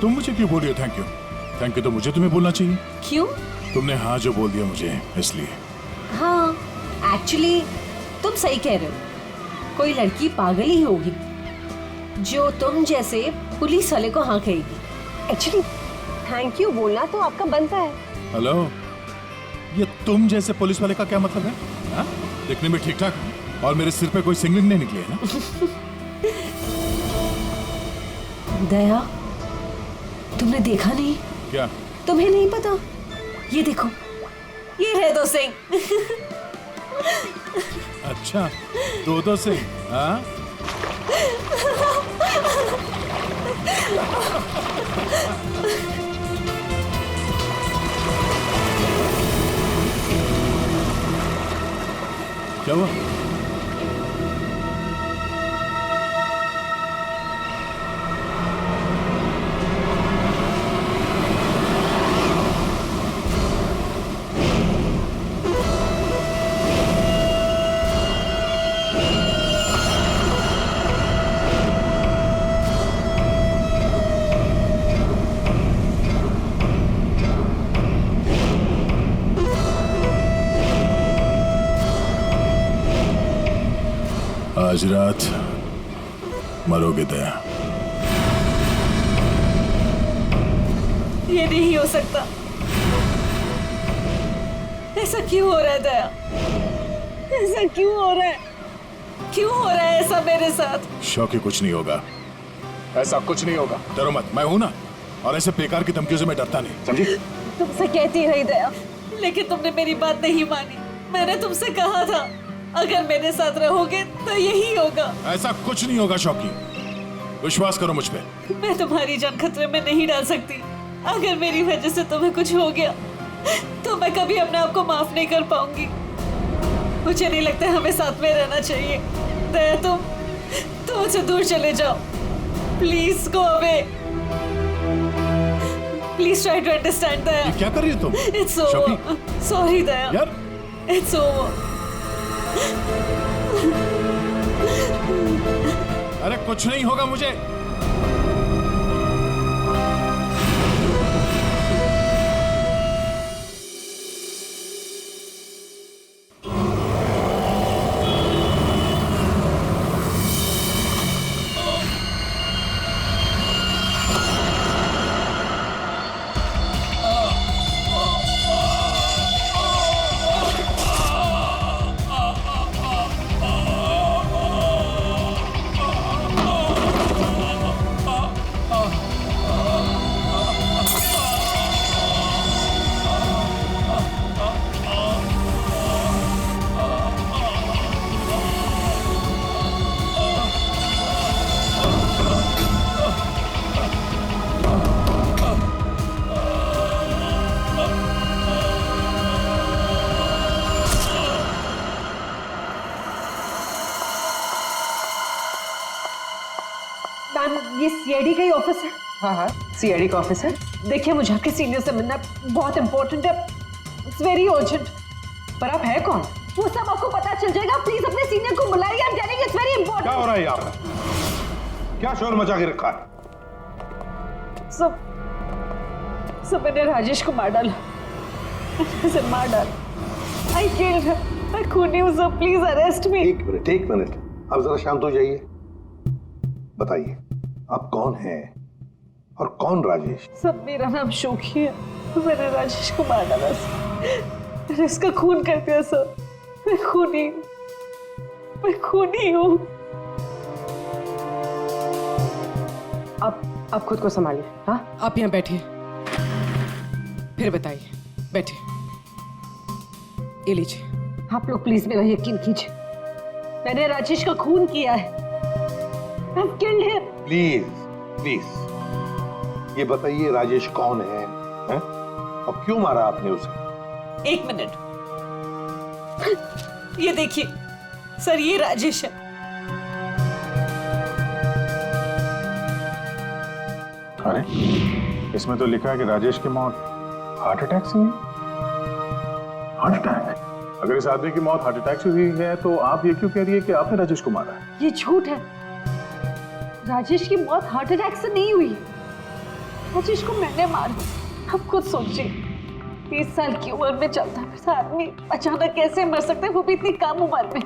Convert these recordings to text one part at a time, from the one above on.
तुम मुझे क्यों बोल रही हो थैंक यू? थैंक यू तो मुझे तुम्हें बोलना चाहिए। क्यों? तुमने हाँ जो बोल दिया मुझे इसलिए। हाँ, एक्चुअली तुम सही कह रहे हो। कोई लड़की पागल ही होगी जो तुम जैसे पुलिस वाले को हाँ कहेगी। एक्चुअली थैंक यू बोलना तो आपका बनता है। हेलो, ये तुम जैसे पुलिस वाले का क्या मतलब है? हाँ? दिखने में ठीक ठाक और मेरे सिर पे कोई सिंगलिंग नहीं निकली है ना? दया, तुमने देखा नहीं? क्या? तुम्हें नहीं पता? ये देखो, ये रहे 2 सिंह। अच्छा, 2 से? हाँ? क्या हुआ? आज रात मरोगे दया। ये नहीं हो सकता। ऐसा क्यों हो रहा है दया? ऐसा क्यों हो रहा है? क्यों हो रहा है ऐसा मेरे साथ? शौकी, कुछ नहीं होगा, ऐसा कुछ नहीं होगा। डरो मत, मैं हूं ना। और ऐसे बेकार की धमकियों से मैं डरता नहीं, समझी? तुमसे कहती रही दया, लेकिन तुमने मेरी बात नहीं मानी। मैंने तुमसे कहा था अगर मेरे साथ रहोगे तो यही होगा। ऐसा कुछ नहीं होगा शौकी, विश्वास करो मुझ पे। मैं तुम्हारी जान खतरे में नहीं डाल सकती। अगर मेरी वजह से तुम्हें कुछ हो गया तो मैं कभी अपने आप को माफ नहीं कर पाऊंगी। मुझे नहीं लगता हमें साथ में रहना चाहिए। दया, तुम मुझसे दूर चले जाओ। Please go away. Please try to understand Daya. ये क्या कर रही हो तुम? It's over. सॉरी दया। यार, इट्स ओवर। अरे कुछ नहीं होगा मुझे। मैम, ये सीआईडी का ही ऑफिस है। हाँ, सीआईडी का ऑफिस है। देखिए, मुझे आपके सीनियर से मिलना बहुत इंपॉर्टेंट है। It's very urgent. पर आप है कौन? वो सब आपको पता चल जाएगा। प्लीज अपने सीनियर को बुलाइए। I am telling you, it's very important. क्या हो रहा है यहाँ पर? क्या शोर मचा के रखा है? सब मैंने राजेश को मार डाला। उसे मार डाला। I killed him. मैं खूनी हूँ सर, प्लीज अरेस्ट मी। एक मिनट, अब जरा शांत हो जाइए। बताइए, आप कौन हैं और कौन राजेश? सब, मेरा नाम शोकी है। मैंने राजेश को मार डाला सर। मैंने इसका खून कर दिया सर। मैं खूनी हूँ। आप खुद को संभालिए। हाँ, आप यहाँ बैठिए, फिर बताइए। बैठिए, ये लीजिए। आप लोग प्लीज मेरा यकीन कीजिए। मैंने राजेश का खून किया है। I've killed him. प्लीज ये बताइए, राजेश कौन है? हैं? और क्यों मारा आपने उसे? 1 मिनट। ये देखिए सर, ये राजेश है। अरे, इसमें तो लिखा है कि राजेश की मौत हार्ट अटैक से हुई। Heart attack? अगर इस आदमी की मौत हार्ट अटैक से हुई है तो आप ये क्यों कह रही है कि आपने राजेश को मारा है? ये झूठ है। राजेश की मौत हार्ट अटैक से नहीं हुई। राजेश को मैंने मारा। आप खुद सोचिए, 30 साल की उम्र में चलता फिरता आदमी अचानक कैसे मर सकता है, वो भी इतनी कम उम्र में।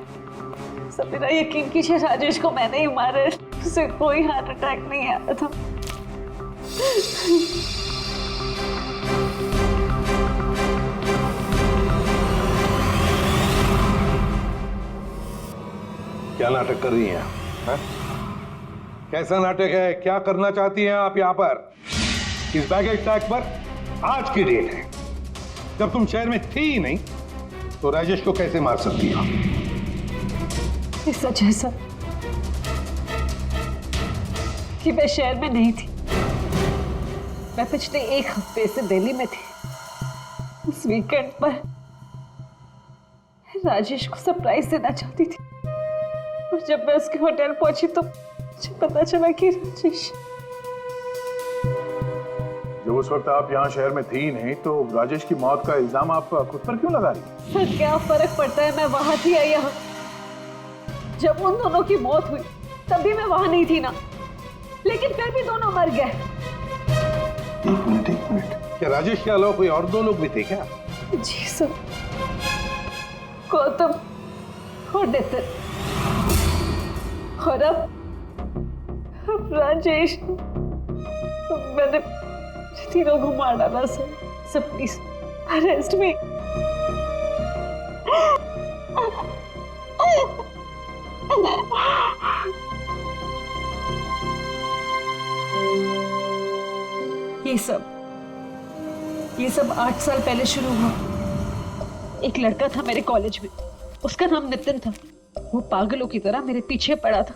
सब मेरा यकीन कीजिए, राजेश को मैंने ही मारा है। उसे कोई हार्ट अटैक नहीं आया था। क्या नाटक कर रही हैं आप? कैसा नाटक है? क्या करना चाहती हैं आप यहाँ पर? इस बैगेज टैग पर आज की डेट है, जब तुम शहर में थी ही नहीं तो राजेश को कैसे मार सकती हो? ये सच है सर कि मैं शहर में नहीं थी। मैं पिछले 1 हफ्ते से दिल्ली में थी। उस वीकेंड पर राजेश को सरप्राइज देना चाहती थी, और जब मैं उसके होटल पहुंची तो मुझे पता चला कि राजेश। जब उस वक्त आप यहाँ शहर में थी नहीं तो राजेश की मौत का इल्जाम आप खुद पर क्यों लगा रही? सर क्या फर्क पड़ता है, मैं वहां थी या यहाँ? जब उन दोनों की मौत हुई तब भी मैं वहां नहीं थी ना, लेकिन फिर भी दोनों मर गए। एक मिनट, क्या राजेश के अलावा कोई और 2 लोग भी थे क्या? जी सर, गौतम और नितिन, और अब राजेश। तो मैंने तीनों को मार डाला सर। सर प्लीज अरेस्ट मी। ये सब 8 साल पहले शुरू हुआ। एक लड़का था मेरे कॉलेज में, उसका नाम नितिन था। वो पागलों की तरह मेरे पीछे पड़ा था।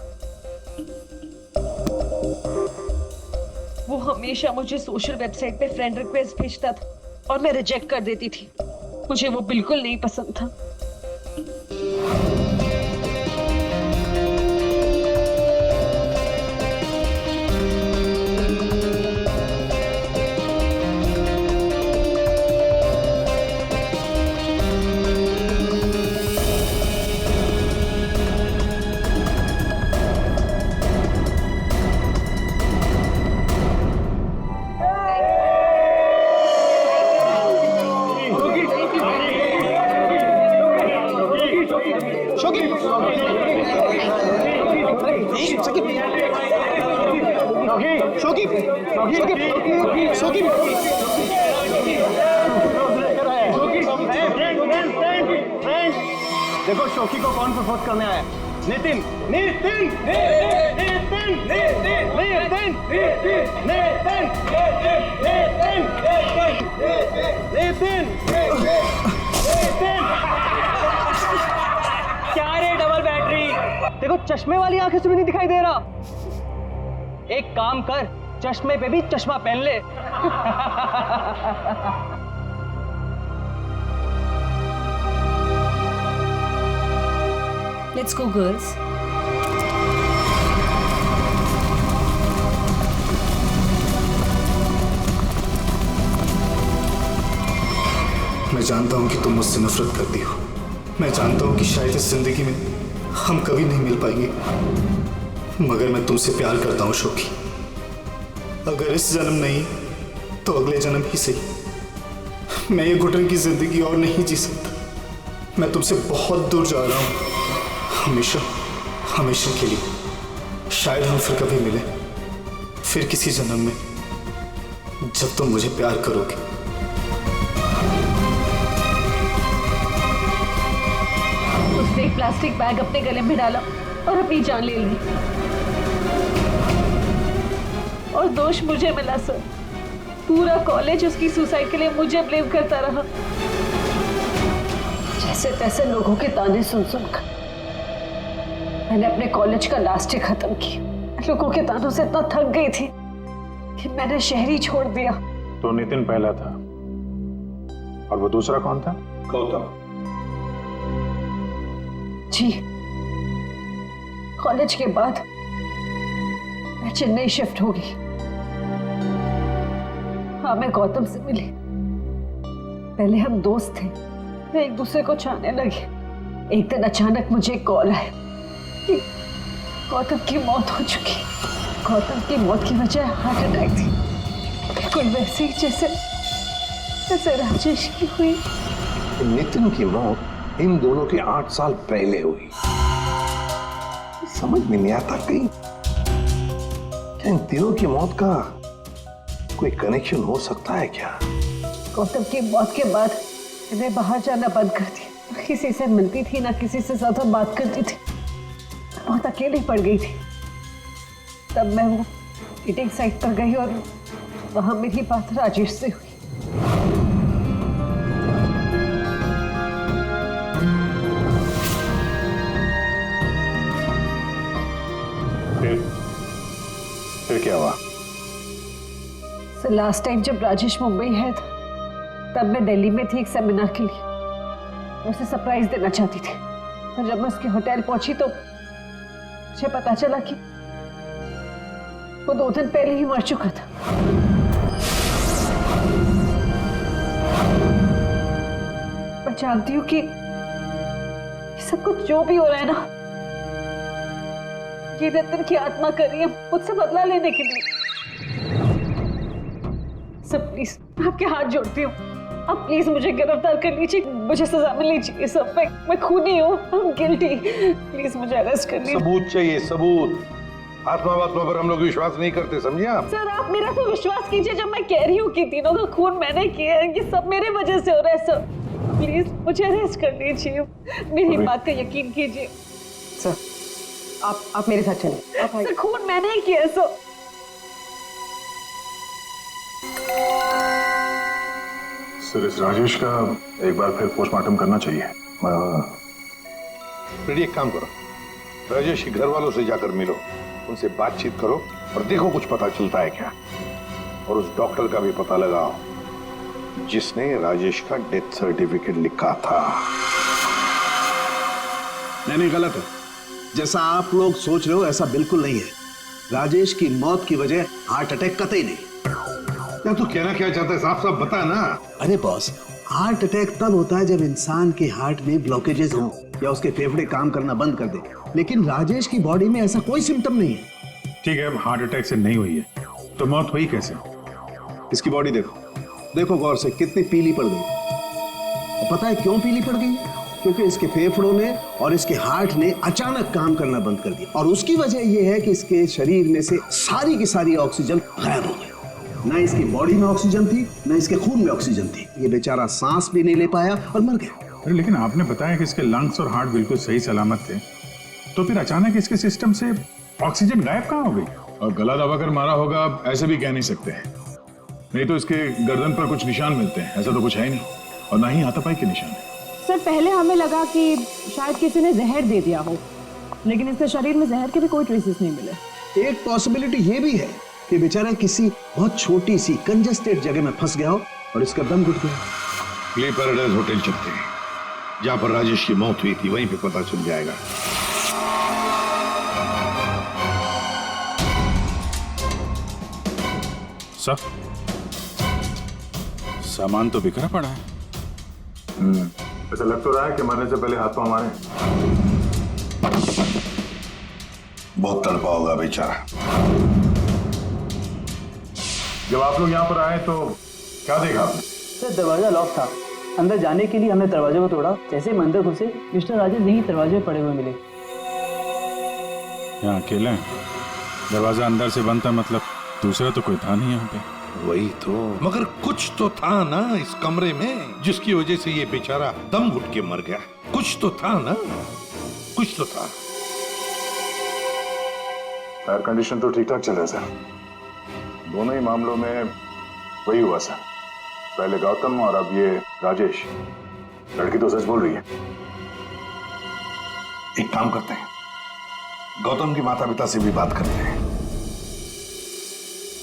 वो हमेशा मुझे सोशल वेबसाइट पे फ्रेंड रिक्वेस्ट भेजता था और मैं रिजेक्ट कर देती थी। मुझे वो बिल्कुल नहीं पसंद था। देखो शोकी को कौन प्रपोज करने आया? नितिन। नितिन नितिन नितिन नितिन नितिन नितिन नितिन। क्या रे डबल बैटरी? देखो चश्मे वाली आंखें से भी नहीं दिखाई दे रहा। एक काम कर, चश्मे पे भी चश्मा पहन ले। Let's go, girls. मैं जानता हूं कि तुम मुझसे नफरत करती हो। मैं जानता हूं कि शायद इस जिंदगी में हम कभी नहीं मिल पाएंगे, मगर मैं तुमसे प्यार करता हूं शोकी। अगर इस जन्म नहीं तो अगले जन्म ही सही। मैं ये घुटन की जिंदगी और नहीं जी सकता। मैं तुमसे बहुत दूर जा रहा हूं, हमेशा हमेशा के लिए। शायद हम फिर कभी मिले, फिर किसी जन्म में, जब तुम मुझे प्यार करोगे। उसने एक प्लास्टिक बैग अपने गले में डाला और अपनी जान ले ली, और दोष मुझे मिला सर। पूरा कॉलेज उसकी सुसाइड के लिए मुझे ब्लेम करता रहा। जैसे तैसे लोगों के ताने सुन सुनकर मैंने अपने कॉलेज का लास्ट ईयर खत्म किया। लोगों के तानों से इतना थक गई थी कि मैंने शहर ही छोड़ दिया। तो नितिन पहला था और वो दूसरा कौन था? गौतम। जी, कॉलेज के बाद मैं चेन्नई शिफ्ट हो गई। हाँ, मैं गौतम से मिली। पहले हम दोस्त थे, फिर एक दूसरे को चाहने लगे। एक दिन अचानक मुझे कॉल आया कि गौतम की मौत हो चुकी। गौतम की मौत की वजह हार्ट अटैक थी। बिल्कुल वैसे ही जैसे जैसे राजेश की हुई। नितिन की मौत इन दोनों के 8 साल पहले हुई। समझ में नहीं आता कहीं क्या इन तीनों की मौत का कोई कनेक्शन हो सकता है क्या? गौतम की मौत के बाद मैं बाहर जाना बंद कर दी, ना किसी से मिलती थी ना किसी से ज्यादा बात करती थी, बहुत अकेली पड़ गई थी। तब मैं वो मीटिंग साइट पर गई और वहां मेरी बात राजेश से हुई। फिर क्या हुआ? लास्ट टाइम जब राजेश मुंबई है था, तब मैं दिल्ली में थी एक सेमिनार के लिए। मैं उसे सरप्राइज देना चाहती थी, और जब मैं उसके होटल पहुंची तो मुझे पता चला कि वो 2 दिन पहले ही मर चुका था। मैं जानती हूँ कि सब कुछ जो भी हो रहा है ना, ये नितिन की आत्मा कर रही है मुझसे बदला लेने के लिए। सब प्लीज आपके हाथ जोड़ती हूँ, आप प्लीज मुझे गिरफ्तार कर लीजिए, मुझे सजा मिलनी चाहिए। सब मैं खूनी हूँ, I'm guilty। प्लीज मुझे अरेस्ट कर लीजिए। सबूत चाहिए, सबूत। आत्मा वात्मा पर हम लोग विश्वास नहीं करते, समझे आप? सर आप मेरा तो विश्वास कीजिए, जब मैं कह रही हूँ कि तीनों का खून मैंने किया है, ये सब मेरे वजह से हो रहा है। सर प्लीज मुझे अरेस्ट कर लीजिए, मेरी बात का यकीन कीजिए। सर आप मेरे साथ चलें। सर खून मैंने ही किया है सर। सर इस राजेश का एक बार फिर पोस्टमार्टम करना चाहिए। फिर एक काम करो, राजेश के घर वालों से जाकर मिलो, उनसे बातचीत करो और देखो कुछ पता चलता है क्या। और उस डॉक्टर का भी पता लगाओ जिसने राजेश का डेथ सर्टिफिकेट लिखा था। नहीं गलत है। जैसा आप लोग सोच रहे हो ऐसा बिल्कुल नहीं है। राजेश की मौत की वजह हार्ट अटैक कतई नहीं। क्या तू कहना क्या चाहता है? साफ साफ बता ना। अरे बॉस, हार्ट अटैक तब होता है जब इंसान के हार्ट में ब्लॉकेजेस हो या उसके फेफड़े काम करना बंद कर दे, लेकिन राजेश की बॉडी में ऐसा कोई सिम्टम नहीं है। ठीक है, अब हार्ट अटैक से नहीं हुई है तो मौत हुई कैसे? इसकी बॉडी देखो गौर से, कितनी पीली पड़ गई। पता है क्यों पीली पड़ गई? क्योंकि इसके फेफड़ों ने और इसके हार्ट ने अचानक काम करना बंद कर दिया, और उसकी वजह यह है कि इसके शरीर में से सारी की सारी ऑक्सीजन गायब हो गई। ना इसकी बॉडी में ऑक्सीजन थी, ना इसके खून में ऑक्सीजन थी। ये बेचारा सांस भी नहीं ले पाया और मर गया। अरे लेकिन आपने बताया कि इसके लंग्स और हार्ट बिल्कुल सही सलामत थे, तो फिर अचानक इसके सिस्टम से ऑक्सीजन गायब कहाँ हो गई? और गला दबाकर मारा होगा, ऐसे भी कह नहीं सकते। नहीं तो इसके गर्दन पर कुछ निशान मिलते हैं, ऐसा तो कुछ है ही नहीं, और ना ही हाथापाई के निशान है। सर पहले हमें लगा कि शायद किसी ने जहर दे दिया हो, लेकिन इसके शरीर में जहर के भी कोई ट्रेसेस नहीं मिले। एक पॉसिबिलिटी ये भी है कि बेचारा किसी बहुत छोटी सी कंजेस्टेड जगह में फंस गया हो और इसका दम घुट गया। ले पैराडाइज होटल चलते हैं, जहां पर राजेश की मौत हुई थी, वहीं पे पता चल जाएगा। सब सामान तो बिखरा पड़ा है। ऐसा लग तो रहा है कि मरने से पहले हाथ पांव मारे। बहुत तड़पा होगा बेचारा। जब आप लोग यहाँ पर आए तो क्या देखा आपने? सर दरवाजा लॉक था, अंदर जाने के लिए हमने दरवाजे को तोड़ा। जैसे हम अंदर घुसे, मिस्टर राजेश यहीं दरवाजे में पड़े हुए मिले। यहाँ अकेले हैं, दरवाजा अंदर से बंद था, मतलब दूसरा तो कोई था नहीं यहाँ पे। वही तो, मगर कुछ तो था ना इस कमरे में जिसकी वजह से ये बेचारा दम घुट के मर गया। कुछ तो था ना, कुछ तो था। एयर कंडीशन तो ठीक ठाक चल रहा है सर। दोनों ही मामलों में वही हुआ सर, पहले गौतम और अब ये राजेश। लड़की तो सच बोल रही है। एक काम करते हैं, गौतम के माता पिता से भी बात करते हैं।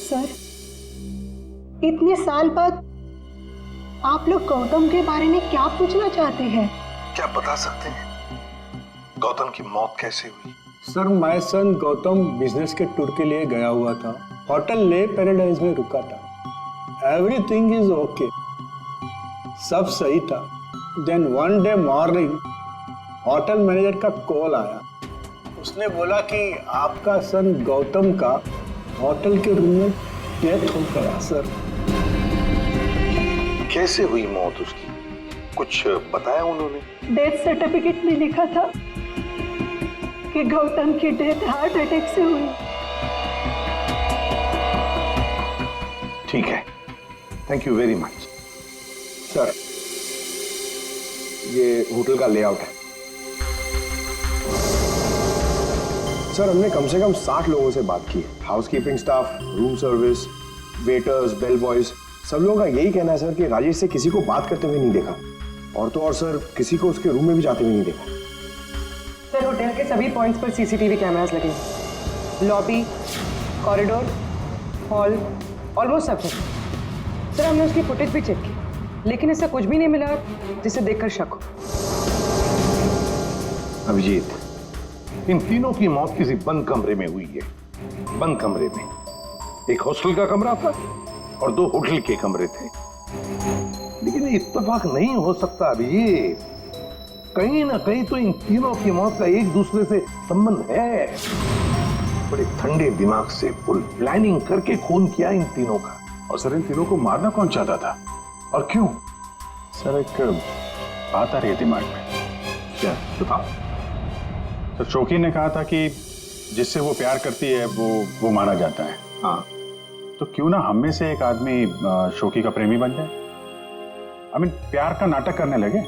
सर इतने साल बाद आप लोग गौतम के बारे में क्या पूछना चाहते हैं? क्या बता सकते हैं गौतम की मौत कैसे हुई? Sir my son Gautam business के टूर के लिए गया हुआ था, होटल ले पैराडाइज में रुका था। एवरीथिंग इज ओके, सब सही था। Then one day morning hotel manager का कॉल आया। उसने बोला कि आपका सन गौतम का होटल के रूम में डेथ हो गया सर। कैसे हुई मौत उसकी, कुछ बताया उन्होंने? डेथ सर्टिफिकेट में लिखा था कि गौतम की डेथ हार्ट अटैक से हुई। ठीक है, thank you very much. Sir, ये होटल का लेआउट है। सर, हमने कम से कम 60 लोगों से बात की है। Housekeeping staff, room service, waiters, bell boys, सब लोगों का यही कहना है सर कि राजेश से किसी को बात करते हुए नहीं देखा, और तो और सर किसी को उसके रूम में भी जाते हुए नहीं देखा। सर, होटल के सभी पॉइंट्स पर सीसीटीवी कैमरास लगे हैं। लॉबी, कॉरिडोर, हॉल, ऑलमोस्ट सब कुछ। सर, हमने उसकी फुटेज भी चेक की, लेकिन ऐसा कुछ भी नहीं मिला जिसे देखकर शक हो। अभिजीत, इन तीनों की मौत किसी बंद कमरे में हुई है। बंद कमरे में एक हॉस्टल का कमरा था और 2 होटल के कमरे थे। लेकिन इत्तेफाक नहीं हो सकता अभिजीत, कहीं ना कहीं तो इन तीनों की मौत का एक दूसरे से संबंध है। बड़े ठंडे दिमाग से फुल प्लानिंग करके खून किया इन तीनों का। और सर, इन तीनों को मारना कौन चाहता था और क्यों? सर, एक बात आ रही है दिमाग में। क्या बताओ? सर, शौकी ने कहा था कि जिससे वो प्यार करती है वो मारा जाता है। हाँ, तो क्यों ना हम में से एक आदमी शौकी का प्रेमी बन जाए। आई मीन, प्यार का नाटक करने लगे।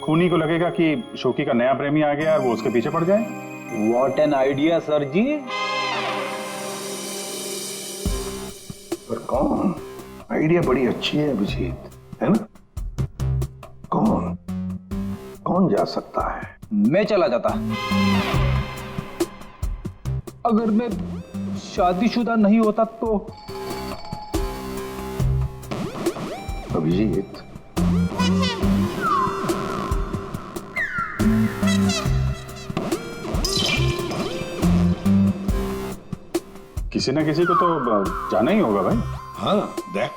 खूनी को लगेगा कि शौकी का नया प्रेमी आ गया और वो उसके पीछे पड़ जाए। व्हाट एन आइडिया सर जी। पर कौन? आइडिया बड़ी अच्छी है अभिजीत, है ना? कौन जा सकता है? मैं चला जाता। अगर मैं शादीशुदा नहीं होता तो। अभिजीत, किसी ना किसी को तो जाना ही होगा भाई। हाँ, देख,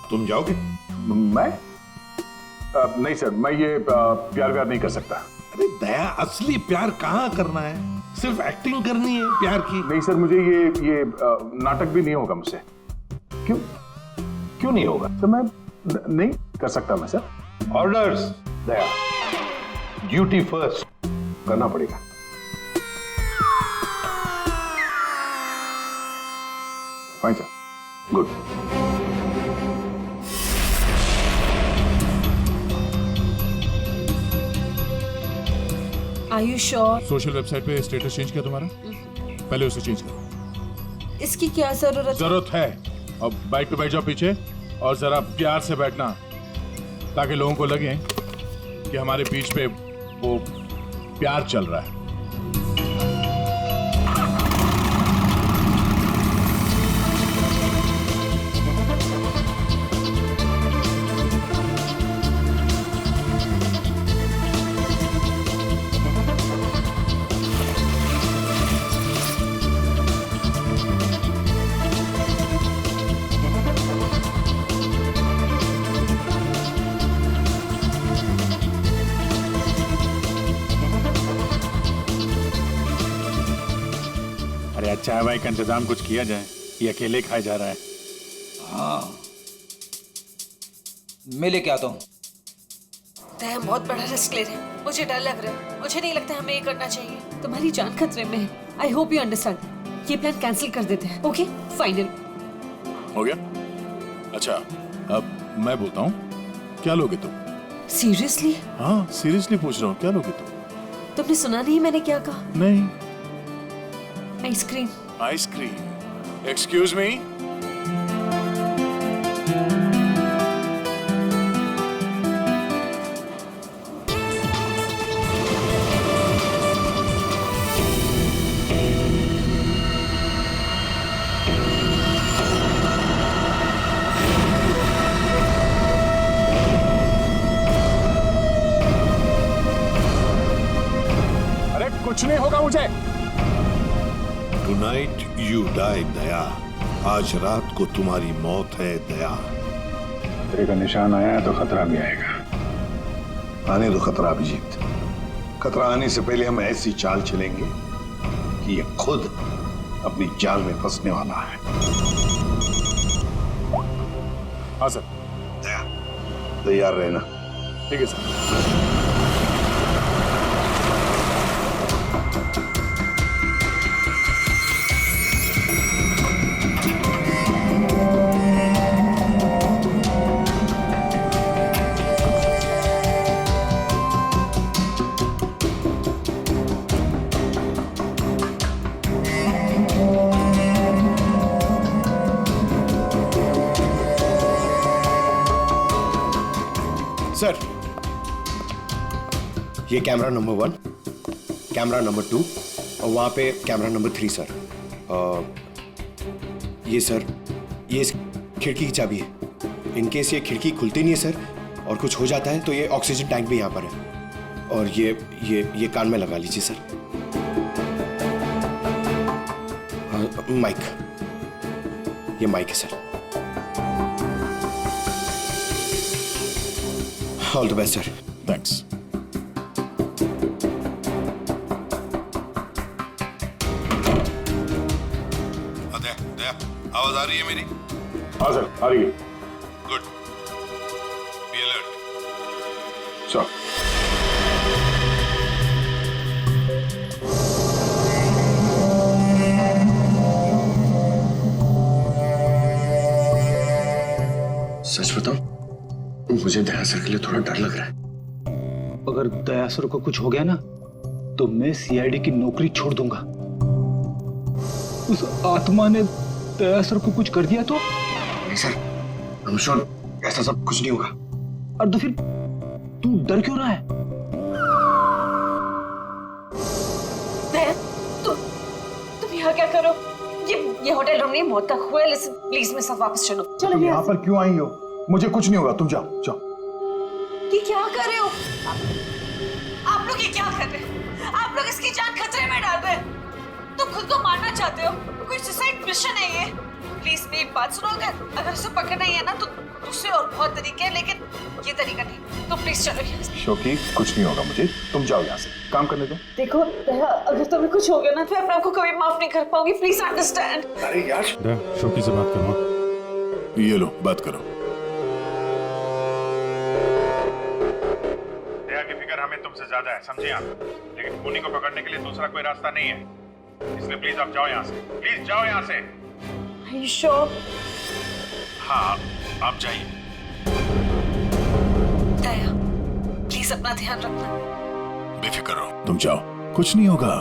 तुम जाओगे? मैं नहीं सर, मैं ये प्यार नहीं कर सकता। अरे दया, असली प्यार कहाँ करना है? सिर्फ एक्टिंग करनी है प्यार की। नहीं सर, मुझे ये नाटक भी नहीं होगा मुझसे। क्यों नहीं होगा? तो मैं नहीं कर सकता मैं सर। ऑर्डर्स दया, ड्यूटी फर्स्ट करना पड़ेगा। Fine sir, good. Are you sure? Social website पे स्टेटस चेंज किया तुम्हारा? पहले उसे चेंज करो। इसकी क्या जरूरत है? अब बाइक पे बैठ जाओ पीछे और जरा प्यार से बैठना, ताकि लोगों को लगे कि हमारे बीच पे वो प्यार चल रहा है। चाय वाय का इंतजाम कुछ किया जाए, ये अकेले खाया जा रहा है। हाँ, मैं लेके आता हूँ। हम बहुत बड़ा रिस्क ले रहे हैं, मुझे डर लग रहा है। मुझे नहीं लगता हमें ये करना चाहिए। तुम्हारी जान खतरे में है। I hope you understand. ये प्लान कैंसिल कर देते हैं। ओके, फाइनल हो गया? अच्छा, अब मैं बोलता हूँ, क्या लोगे तुम? सीरियसली? हाँ, सीरियसली पूछ रहा हूँ, क्या लोगे तुम? तुमने सुना नहीं मैंने क्या कहा? नहीं। आइसक्रीम। आइसक्रीम? Excuse me? अरे कुछ नहीं होगा मुझे। Tonight you die, दया। आज रात को तुम्हारी मौत है दया। खतरे का निशान आया है तो खतरा भी आएगा। आने दो खतरा अभिजीत। खतरा आने से पहले हम ऐसी चाल चलेंगे कि ये खुद अपनी जाल में फंसने वाला है। हाँ सर। तैयार रहना। ठीक है सर। सर, ये कैमरा नंबर 1, कैमरा नंबर 2 और वहाँ पे कैमरा नंबर 3 सर। ये सर, ये इस खिड़की की चाबी है। इन केस ये खिड़की खुलती नहीं है सर और कुछ हो जाता है तो ये ऑक्सीजन टैंक भी यहाँ पर है। और ये कान में लगा लीजिए सर। माइक, ये माइक है sir. All the best sir. Thanks. आवाज आ रही है मेरी? हाँ सर, आ रही है। गुड। Be alert. सर। सच बताऊं, मुझे दया सर के लिए थोड़ा डर लग रहा है। अगर दया सर को कुछ हो गया ना तो मैं सीआईडी की नौकरी छोड़ दूंगा। उस आत्मा ने दया सर को कुछ कर दिया तो? नहीं सर, आई एम श्योर ऐसा सब कुछ नहीं होगा। और तो फिर तू डर क्यों रहा है? तुम यहाँ क्या करो? ये होटल रूम नहीं, मौत का हुआ है। लिसन प्लीज मेरे साथ वापस चलो। तुम यहाँ पर क्यों आई हो? मुझे कुछ नहीं होगा, तुम जाओ जाओ। ये क्या कर रहे हो आप लोग? ये क्या कर रहे हो आप लोग? इसकी जान खतरे में डाल रहे हैं। तुम खुद को मारना चाहते हो? कोई सुसाइड मिशन है ये? प्लीज मेरी बात सुनो। अगर उसे पकड़ना ही है ना तो दूसरे और बहुत तरीके हैं, लेकिन ये तरीका नहीं। तो प्लीज चलो यहाँ से। शोकी, कुछ नहीं होगा मुझे, तुम जाओ यहाँ से, काम करने दो। देखो दया, अगर तुम्हें कुछ हो गया ना तो मैं अपने आप को कभी माफ नहीं कर पाऊंगी। Please understand. अरे यार, शोकी से बात करो। ये लो, बात करो। दया की फिक्र हमें तुमसे ज्यादा है, समझे आप? लेकिन खूनी को पकड़ने के लिए दूसरा कोई रास्ता नहीं है, इसलिए प्लीज आप जाओ यहाँ से। प्लीज जाओ यहाँ से। Are you sure? हाँ, आप जाइए। दया, प्लीज अपना ध्यान रखना। बेफिक्र रहो, तुम जाओ, कुछ नहीं होगा।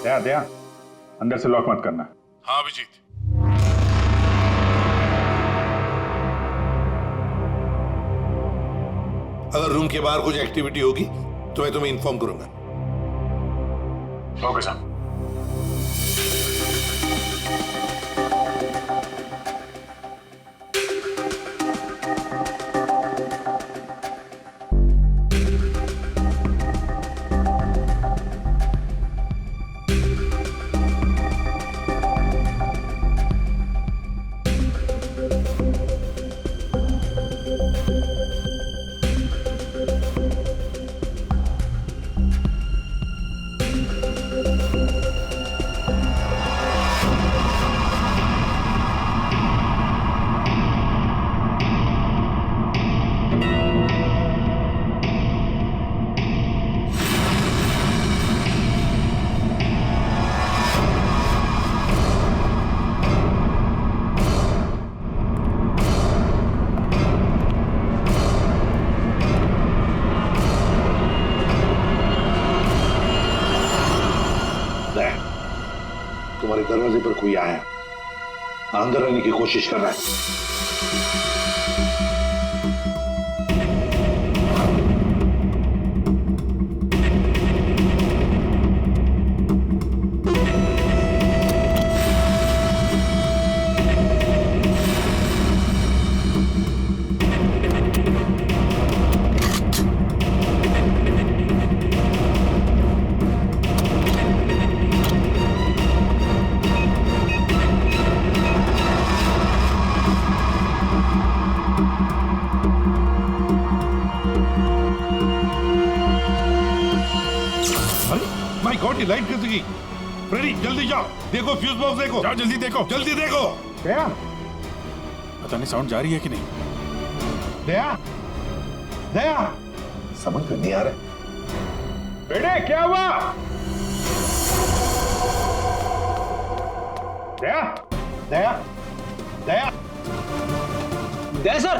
दया दया, अंदर से लॉक मत करना। हाँ अभिजीत। अगर रूम के बाहर कुछ एक्टिविटी होगी तो मैं तुम्हें इन्फॉर्म करूंगा। ओके साहब। तुम्हारे दरवाजे पर कोई आया, अंदर आने की कोशिश कर रहा है। माय गॉड, ये लाइट कैसे गई? फ्रेडी जल्दी जाओ, देखो फ्यूज बॉक्स देखो, जाओ जल्दी देखो। जल्दी देखो। दया, पता नहीं साउंड जा रही है कि नहीं। दया, दया, समझ में नहीं आ रहा। बेटे क्या हुआ? दया, दया, दया, दया सर।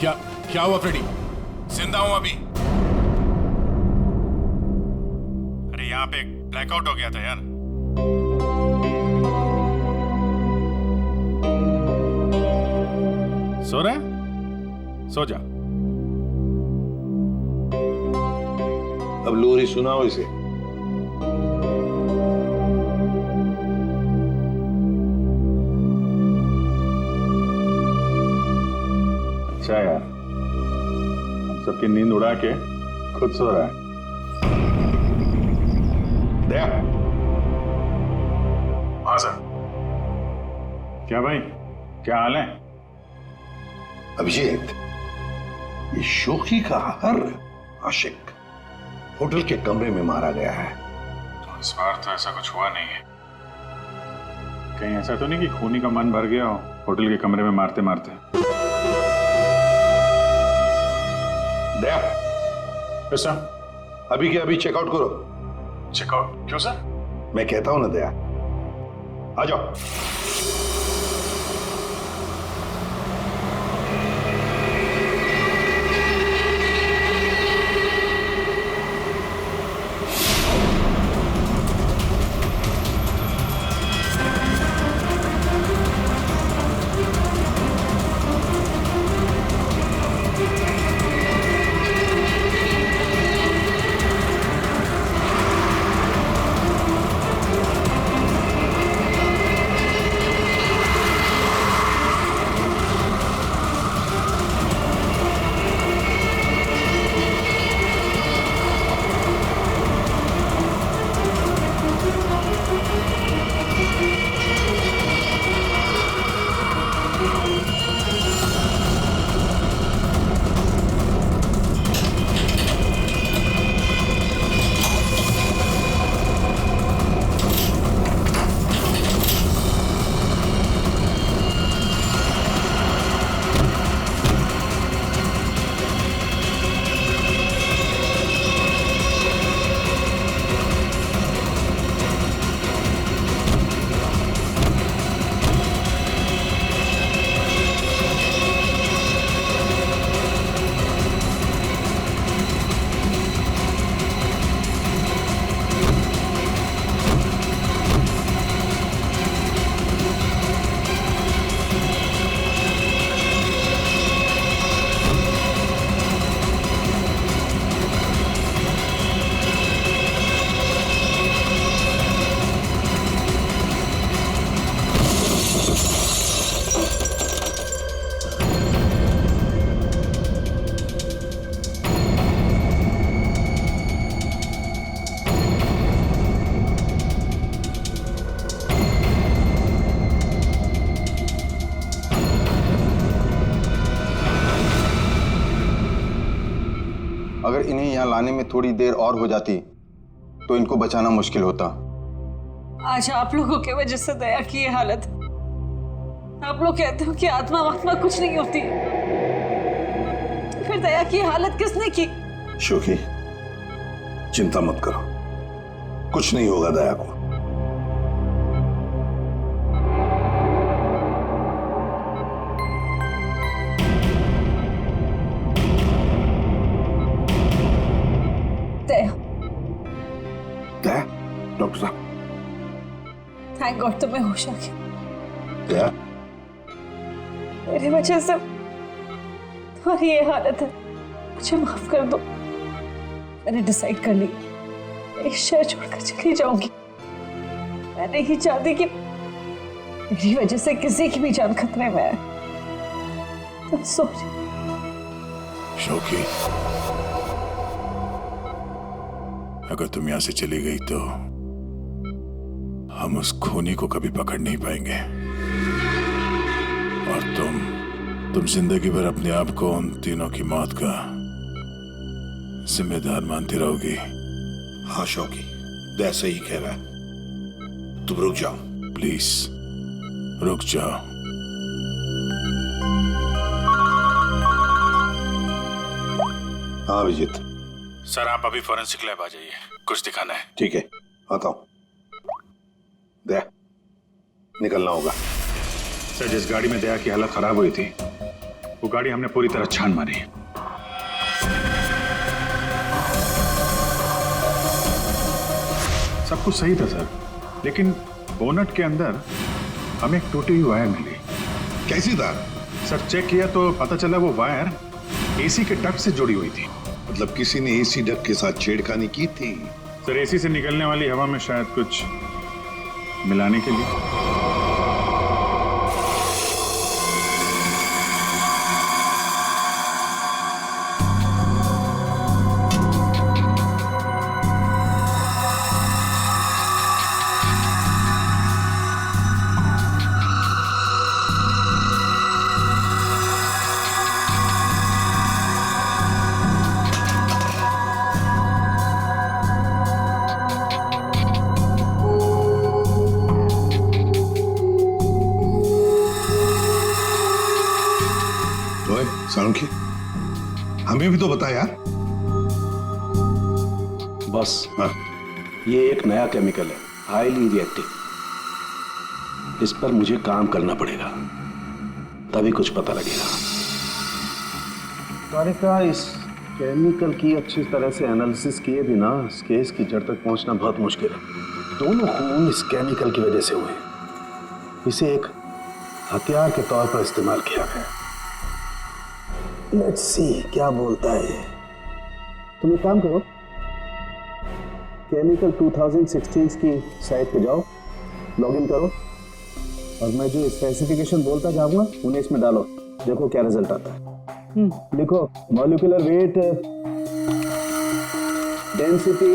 क्या हुआ फ्रेडी? जिंदा हूं अभी। अरे यहाँ पे ब्लैकआउट हो गया था यार। सो रहा है? सो जा। अब लोरी सुनाओ इसे। अच्छा यार, हम सबकी नींद उड़ा के खुद सो रहा है। दया, हाँ सर। क्या भाई, क्या हाल है? अभिषेक, ये शोखी का हर आशिक होटल के कमरे में मारा गया है। तो इस बार तो ऐसा कुछ हुआ नहीं है। कहीं ऐसा तो नहीं कि खूनी का मन भर गया हो होटल के कमरे में मारते मारते। दया, यस सर। अभी के अभी चेकआउट करो। चेकआउट? क्यों सर? मैं कहता हूं ना दया, आ जाओ। अगर इन्हें यहाँ लाने में थोड़ी देर और हो जाती तो इनको बचाना मुश्किल होता। आज आप लोगों की वजह से दया की ये हालत। आप लोग कहते हो कि आत्मा वात्मा कुछ नहीं होती, तो फिर दया की हालत किसने की? शोखी, चिंता मत करो, कुछ नहीं होगा दया को। दया, दया, डॉक्टर साहब। थैंक गॉड तुम्हें होश आ गया। दया, मेरी वजह से तुम्हारी ये हालत है, मुझे माफ कर दो। मैंने डिसाइड कर लिया, इस शहर छोड़कर चली जाऊंगी। मैं नहीं चाहती कि मेरी वजह से किसी की भी जान खतरे में आए। तुम सोच। शोखी, अगर तुम यहां से चली गई तो हम उस खूनी को कभी पकड़ नहीं पाएंगे और तुम जिंदगी भर अपने आप को उन तीनों की मौत का जिम्मेदार मानती रहोगी। हाँ शौकी, दया सही कह रहा है। तुम रुक जाओ प्लीज, रुक जाओ। हाँ अभिजीत। सर आप अभी फॉरेंसिक लैब आ जाइए, कुछ दिखाना है। ठीक है, आता हूं। दया, निकलना होगा। सर जिस गाड़ी में दया की हालत खराब हुई थी, वो गाड़ी हमने पूरी तरह छान मारी। सब कुछ सही था सर, लेकिन बोनट के अंदर हमें एक टूटी हुई वायर मिली। कैसी था? सर चेक किया तो पता चला वो वायर एसी के डक्ट से जुड़ी हुई थी। मतलब किसी ने एसी डक्ट के साथ छेड़खानी की थी? सर एसी से निकलने वाली हवा में शायद कुछ मिलाने के लिए। सालुंखे, हमें भी तो बता यार। बस ये एक नया केमिकल है, हाईली रिएक्टिव। इस पर मुझे काम करना पड़ेगा, तभी कुछ पता लगेगा। तारिका, इस केमिकल की अच्छी तरह से एनालिसिस किए बिना इस केस की जड़ तक पहुंचना बहुत मुश्किल है। दोनों खून इस केमिकल की वजह से हुए। इसे एक हथियार के तौर पर इस्तेमाल किया गया। लेट्स सी क्या बोलता है। तुम एक काम करो, केमिकल 2016 की साइट पे जाओ, लॉगिन करो और मैं जो स्पेसिफिकेशन बोलता जाऊंगा उन्हें इसमें डालो, देखो क्या रिजल्ट आता है। लिखो molecular weight, density,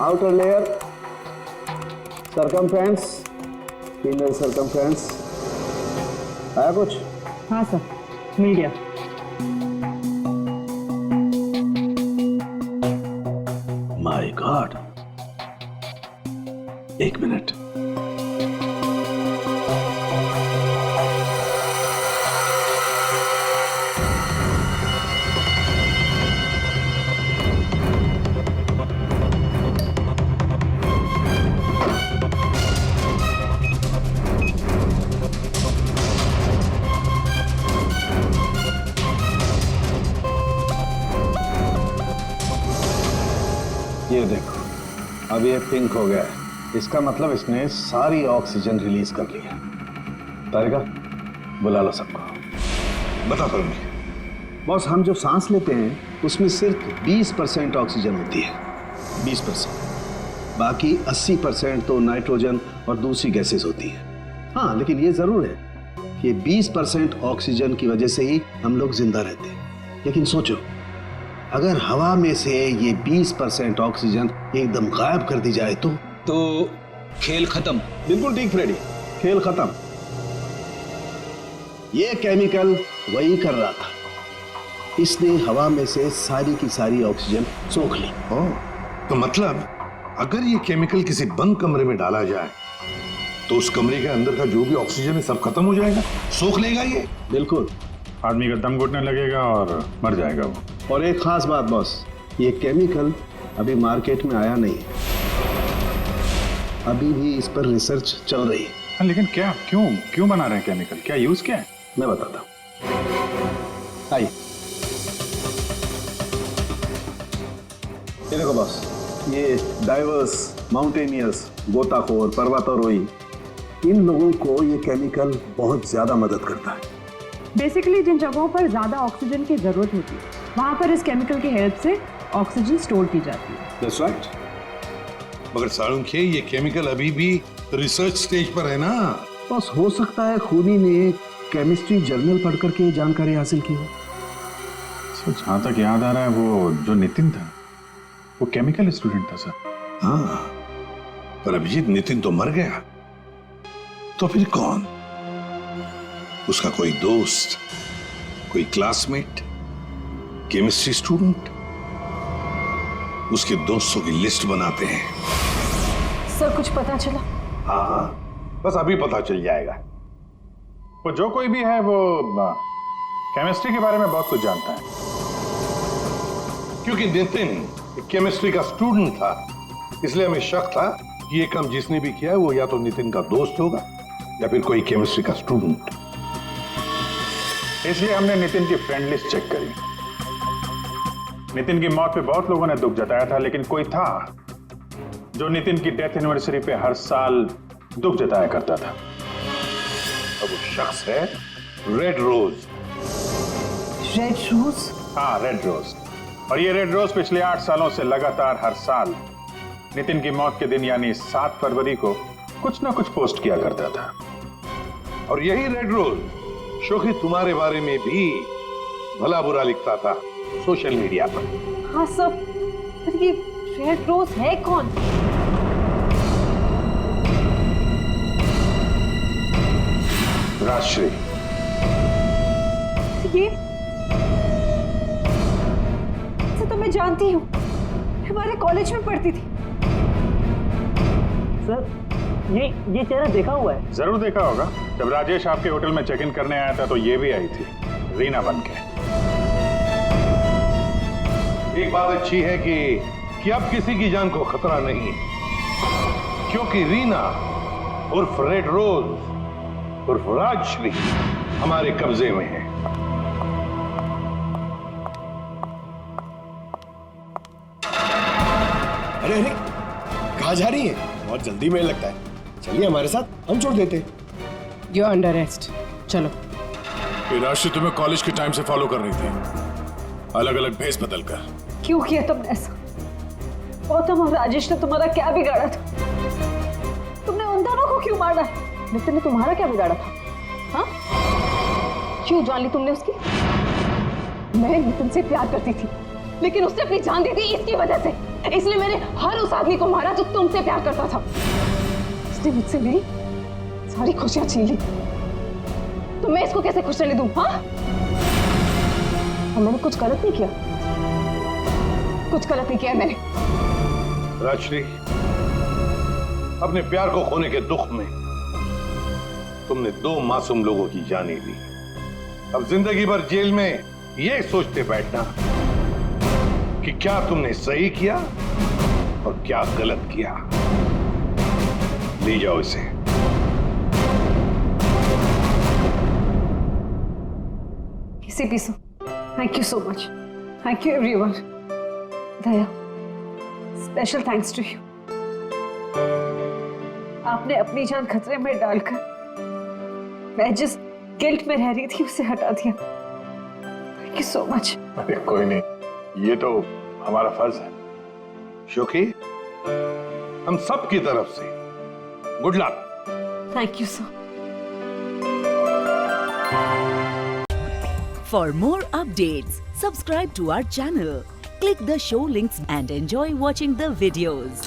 outer layer, circumference, inner circumference. आया कुछ? हाँ सर, मिल गया। माय गॉड, एक मिनट। ये देखो, अब ये पिंक हो गया है। इसका मतलब इसने सारी ऑक्सीजन रिलीज कर ली है। तारिका, बुला लो सबको। बता करूंगी। बॉस, हम जो सांस लेते हैं उसमें सिर्फ 20% ऑक्सीजन होती है, 20%। बाकी 80% तो नाइट्रोजन और दूसरी गैसेस होती है। हाँ, लेकिन ये जरूर है कि 20% ऑक्सीजन की वजह से ही हम लोग जिंदा रहते हैं। लेकिन सोचो, अगर हवा में से ये 20% ऑक्सीजन एकदम गायब कर दी जाए तो खेल खत्म। बिल्कुल ठीक फ्रेडी, खेल खत्म। ये केमिकल वही कर रहा था। इसने हवा में से सारी की सारी ऑक्सीजन सोख ली। तो मतलब अगर ये केमिकल किसी बंद कमरे में डाला जाए तो उस कमरे के अंदर का जो भी ऑक्सीजन है सब खत्म हो जाएगा, सोख लेगा ये। बिल्कुल, आदमी का दम घुटने लगेगा और मर जाएगा वो। और एक खास बात बॉस, ये केमिकल अभी मार्केट में आया नहीं है, अभी भी इस पर रिसर्च चल रही है। हाँ, लेकिन क्या, क्यों बना रहे हैं केमिकल? क्या यूज क्या है? मैं बताता हूँ। आइए, ये देखो बॉस, ये डाइवर्स, माउंटेनियर्स, गोताखोर, पर्वतारोही, इन लोगों को ये केमिकल बहुत ज्यादा मदद करता है। बेसिकली जिन जगहों पर ज्यादा ऑक्सीजन की जरूरत होती है वहां पर इस केमिकल की हेल्प से ऑक्सीजन स्टोर की जाती है। That's right. मगर सालुंखे, ये केमिकल अभी भी रिसर्च स्टेज पर है ना। बस हो सकता है खूनी ने केमिस्ट्री जर्नल पढ़ करके जानकारी हासिल की हो। जहां तक याद आ रहा है, वो जो नितिन था वो केमिकल स्टूडेंट था सर। हाँ, पर अभिजीत, नितिन तो मर गया, तो फिर कौन? उसका कोई दोस्त, कोई क्लासमेट, केमिस्ट्री स्टूडेंट? उसके दोस्तों की लिस्ट बनाते हैं। सर कुछ पता चला? हाँ, बस अभी पता चल जाएगा। वो जो कोई भी है वो केमिस्ट्री के बारे में बहुत कुछ जानता है। क्योंकि नितिन केमिस्ट्री का स्टूडेंट था, इसलिए हमें शक था कि ये काम जिसने भी किया है वो या तो नितिन का दोस्त होगा या फिर कोई केमिस्ट्री का स्टूडेंट। इसलिए हमने नितिन की फ्रेंड लिस्ट चेक करी। नितिन की मौत पे बहुत लोगों ने दुख जताया था, लेकिन कोई था जो नितिन की डेथ एनिवर्सरी पे हर साल दुख जताया करता था। अब वो शख्स है रेड रोज। Red rose? हाँ, रेड रोज। और ये रेड रोज पिछले 8 सालों से लगातार हर साल नितिन की मौत के दिन यानी 7 फरवरी को कुछ ना कुछ पोस्ट किया करता था। और यही रेड रोज शोखी तुम्हारे बारे में भी भला बुरा लिखता था सोशल मीडिया पर। हाँ सब, पर ये रेड रोज है कौन? राजश्री। ये तो मैं जानती हूँ, हमारे कॉलेज में पढ़ती थी। सर ये चेहरा देखा हुआ है। जरूर देखा होगा। जब राजेश आपके होटल में चेक इन करने आया था तो ये भी आई थी, रीना बनके। एक बात अच्छी है कि अब किसी की जान को खतरा नहीं है, क्योंकि रीना उर्फ रेड रोज उर्फ राजश्री हमारे कब्जे में है। अरे अरे, कहाँ जा रही है? बहुत जल्दी में लगता है। चलिए हमारे साथ, हम छोड़ देते। यू अंडर अरेस्ट, चलो। ये राशि तुम्हें कॉलेज के टाइम से फॉलो कर रही थी, अलग अलग भेस बदल कर। क्यों किया तुमने ऐसा? गौतम और राजेश ने तुम्हारा क्या बिगाड़ा था? तुमने उन दोनों को क्यों मारा? नितिन ने तुम्हारा क्या बिगाड़ा था? हाँ? क्यों जान ली तुमने उसकी? मैं नितिन से प्यार करती थी, लेकिन उसने अपनी जान दी थी इसकी वजह से। इसलिए मैंने हर उस आदमी को मारा जो तुमसे प्यार करता था। उसने मुझसे मेरी सारी खुशियां छीन ली, तो मैं इसको कैसे खुश रहने दूं? हाँ? और मैंने कुछ गलत नहीं किया, कुछ गलत नहीं किया मैंने। राजश्री, अपने प्यार को खोने के दुख में तुमने 2 मासूम लोगों की जानें ली। अब जिंदगी भर जेल में ये सोचते बैठना कि क्या तुमने सही किया और क्या गलत किया। ले जाओ इसे। किसी भी so, thank you so much. Thank you everyone. Daya, special thanks to you. आपने अपनी जान खतरे में डालकर मैं जिस गिल्ट में रह रही थी उसे हटा दिया। Thank you so much. अरे कोई नहीं, ये तो हमारा फर्ज है। शोकी, हम सब की तरफ से good luck. Thank you sir. For more updates, subscribe to our channel, click the show links and enjoy watching the videos.